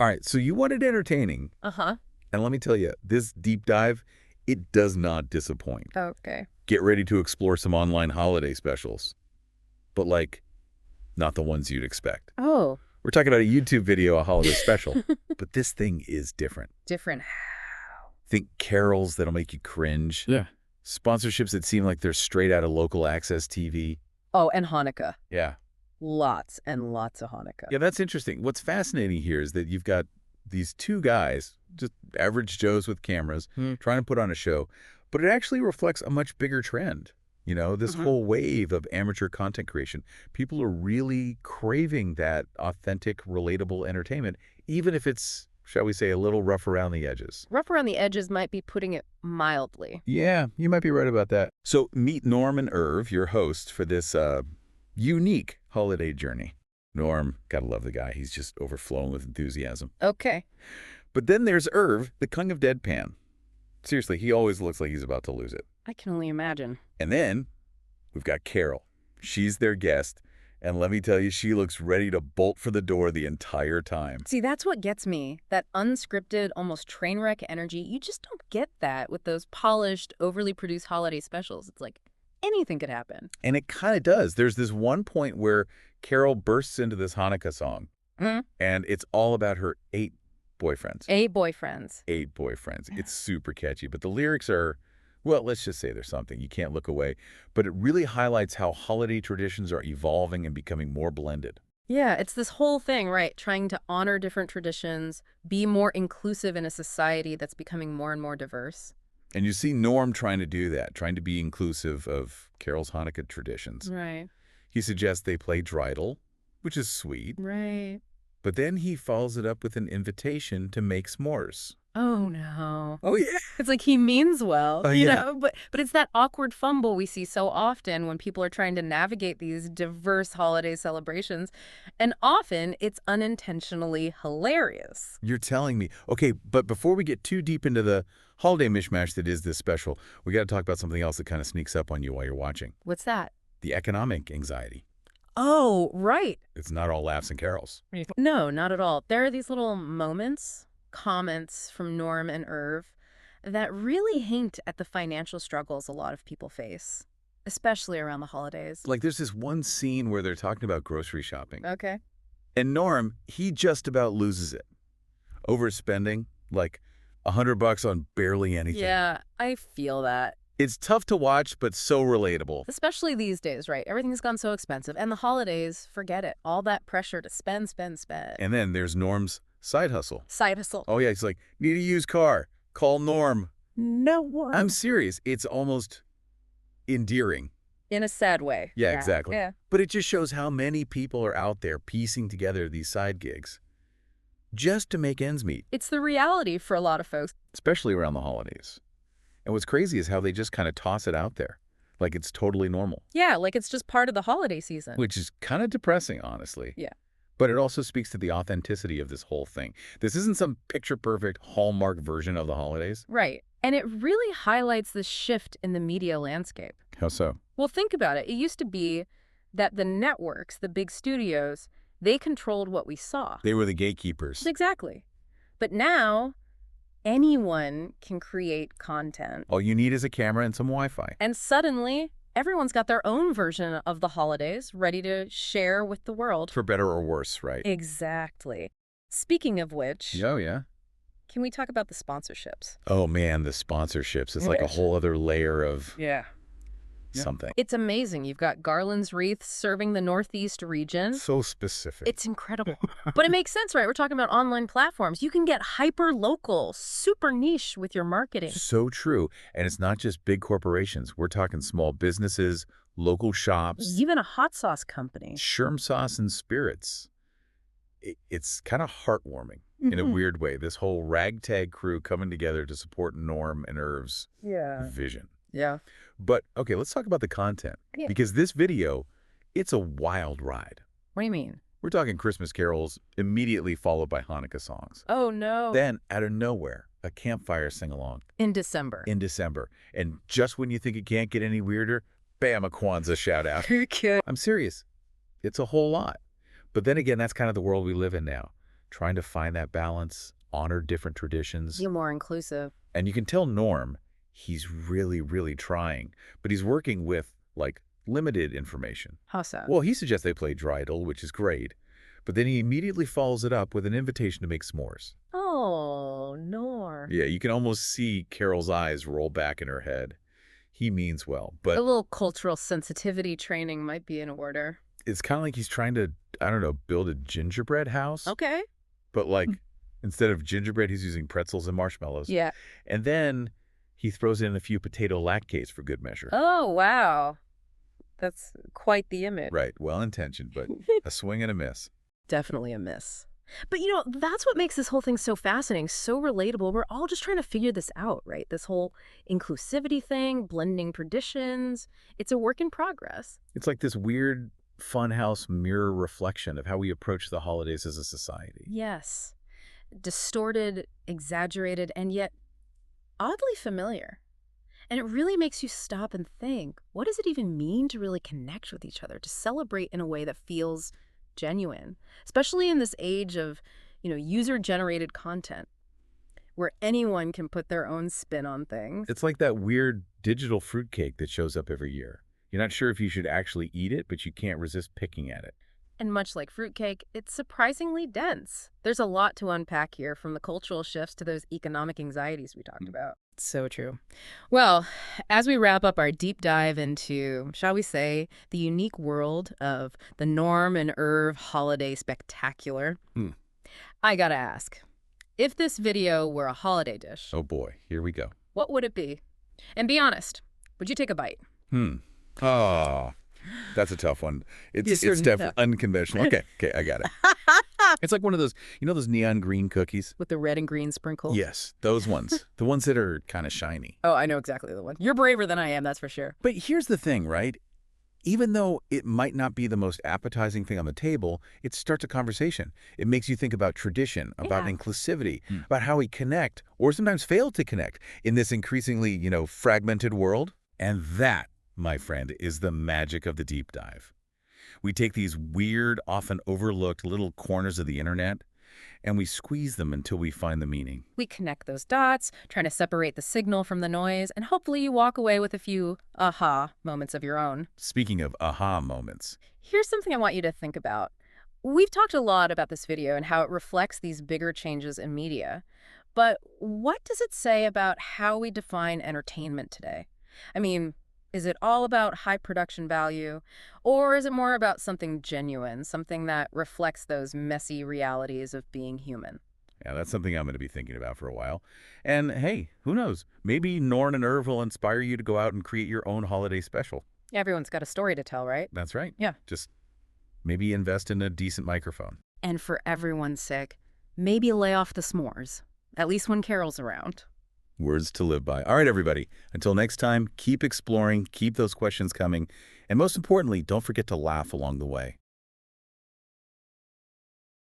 All right, so you wanted entertaining. Uh-huh. And let me tell you, this deep dive, it does not disappoint. Okay. Get ready to explore some online holiday specials. But, like, not the ones you'd expect. Oh. We're talking about a YouTube video, a holiday special. But this thing is different. Different how? Think carols that'll make you cringe. Yeah. Sponsorships that seem like they're straight out of local access TV. Oh, and Hanukkah. Yeah. Lots and lots of Hanukkah. Yeah, that's interesting. What's fascinating here is that you've got these two guys, just average Joes with cameras, trying to put on a show. But it actually reflects a much bigger trend. You know, this whole wave of amateur content creation. People are really craving that authentic, relatable entertainment, even if it's, shall we say, a little rough around the edges. Rough around the edges might be putting it mildly. Yeah, you might be right about that. So meet Norm and Erv, your host for this unique holiday journey. Norm, gotta love the guy. He's just overflowing with enthusiasm. Okay. But then there's Erv, the king of deadpan. Seriously, he always looks like he's about to lose it. I can only imagine. And then we've got Carol. She's their guest. And let me tell you, she looks ready to bolt for the door the entire time. See, that's what gets me. That unscripted, almost train wreck energy. You just don't get that with those polished, overly produced holiday specials. It's like anything could happen. And it kind of does. There's this one point where Carol bursts into this Hanukkah song. And it's all about her 8 boyfriends. 8 boyfriends. 8 boyfriends. It's super catchy. But the lyrics are, well, let's just say there's something. You can't look away. But it really highlights how holiday traditions are evolving and becoming more blended. Yeah, it's this whole thing, right? Trying to honor different traditions, be more inclusive in a society that's becoming more and more diverse. And you see Norm trying to do that, trying to be inclusive of Carol's Hanukkah traditions. Right. He suggests they play dreidel, which is sweet. Right. But then he follows it up with an invitation to make s'mores. Oh, no. Oh, yeah. It's like he means well, Oh, you yeah. know, but it's that awkward fumble we see so often when people are trying to navigate these diverse holiday celebrations. And often it's unintentionally hilarious. You're telling me. Okay, but before we get too deep into the holiday mishmash that is this special, we got to talk about something else that kind of sneaks up on you while you're watching. What's that? The economic anxiety. Oh, right. It's not all laughs and carols. No, not at all. There are these little moments, comments from Norm and Erv that really hint at the financial struggles a lot of people face, especially around the holidays. Like there's this one scene where they're talking about grocery shopping. Okay. And Norm, he just about loses it. Overspending, like $100 on barely anything. Yeah, I feel that. It's tough to watch, but so relatable. Especially these days, right? Everything's gone so expensive. And the holidays, forget it. All that pressure to spend. And then there's Norm's side hustle. Side hustle. Oh, yeah, he's like, need a used car. Call Norm. No one. I'm serious. It's almost endearing. In a sad way. Yeah, exactly. Yeah. But it just shows how many people are out there piecing together these side gigs just to make ends meet. It's the reality for a lot of folks. Especially around the holidays. And what's crazy is how they just kind of toss it out there, like it's totally normal. Yeah, like it's just part of the holiday season. Which is kind of depressing, honestly. Yeah. But it also speaks to the authenticity of this whole thing. This isn't some picture-perfect Hallmark version of the holidays. Right. And it really highlights the shift in the media landscape. How so? Well, think about it. It used to be that the networks, the big studios, they controlled what we saw. They were the gatekeepers. Exactly. But now anyone can create content. All you need is a camera and some Wi-Fi. And suddenly, everyone's got their own version of the holidays ready to share with the world. For better or worse, right? Exactly. Speaking of which, Oh, yeah. can we talk about the sponsorships? Oh, man, the sponsorships. It's like a whole other layer of something. It's amazing. You've got Garland's Wreaths serving the Northeast region. So specific. It's incredible. But it makes sense, right? We're talking about online platforms. You can get hyper-local, super niche with your marketing. So true. And it's not just big corporations. We're talking small businesses, local shops. Even a hot sauce company. Sherm Sauce and Spirits. It's kind of heartwarming in a weird way. This whole ragtag crew coming together to support Norm and Erv's vision. Yeah. But, okay, let's talk about the content. Yeah. Because this video, it's a wild ride. What do you mean? We're talking Christmas carols immediately followed by Hanukkah songs. Oh, no. Then, out of nowhere, a campfire sing-along. In December. In December. And just when you think it can't get any weirder, bam, a Kwanzaa shout-out. Okay. I'm serious. It's a whole lot. But then again, that's kind of the world we live in now. trying to find that balance, honor different traditions. Be more inclusive. And you can tell Norm, he's really, really trying, but he's working with, like, limited information. How so? Well, he suggests they play dreidel, which is great, but then he immediately follows it up with an invitation to make s'mores. Oh, Norm. Yeah, you can almost see Carol's eyes roll back in her head. He means well, A but little cultural sensitivity training might be in order. it's kind of like he's trying to, I don't know, build a gingerbread house. Okay. But like, instead of gingerbread, he's using pretzels and marshmallows. Yeah. And then he throws in a few potato latkes for good measure. Oh, wow. That's quite the image. Right, well-intentioned, but a swing and a miss. Definitely a miss. But, that's what makes this whole thing so fascinating, so relatable. We're all just trying to figure this out, right? This whole inclusivity thing, blending traditions. It's a work in progress. It's like this weird funhouse mirror reflection of how we approach the holidays as a society. Yes. Distorted, exaggerated, and yet oddly familiar. And it really makes you stop and think, what does it even mean to really connect with each other, to celebrate in a way that feels genuine, especially in this age of, user-generated content where anyone can put their own spin on things. It's like that weird digital fruitcake that shows up every year. You're not sure if you should actually eat it, but you can't resist picking at it. And much like fruitcake, it's surprisingly dense. There's a lot to unpack here, from the cultural shifts to those economic anxieties we talked about. So true. Well, as we wrap up our deep dive into, shall we say, the unique world of the Norm and Erv holiday spectacular, I gotta ask, if this video were a holiday dish, Oh boy, here we go. what would it be? And be honest, would you take a bite? Oh, that's a tough one. It's Yes, definitely unconventional. Okay, I got it. It's like one of those, those neon green cookies? With the red and green sprinkles? Yes, those ones. The ones that are kind of shiny. Oh, I know exactly the one. You're braver than I am, that's for sure. But here's the thing, right? Even though it might not be the most appetizing thing on the table, it starts a conversation. It makes you think about tradition, about inclusivity, about how we connect, or sometimes fail to connect in this increasingly, fragmented world. And that, my friend, is the magic of the deep dive. We take these weird, often overlooked little corners of the internet, and we squeeze them until we find the meaning. We connect those dots, trying to separate the signal from the noise, and hopefully you walk away with a few aha moments of your own. Speaking of aha moments. Here's something I want you to think about. We've talked a lot about this video and how it reflects these bigger changes in media. But what does it say about how we define entertainment today? I mean, is it all about high production value, or is it more about something genuine, something that reflects those messy realities of being human? Yeah, that's something I'm going to be thinking about for a while. And hey, who knows? Maybe Norm and Erv will inspire you to go out and create your own holiday special. Everyone's got a story to tell, right? That's right. Yeah. Just maybe invest in a decent microphone. And for everyone's sake, maybe lay off the s'mores, at least when Carol's around. Words to live by. All right, everybody. Until next time, keep exploring, keep those questions coming, and most importantly, don't forget to laugh along the way.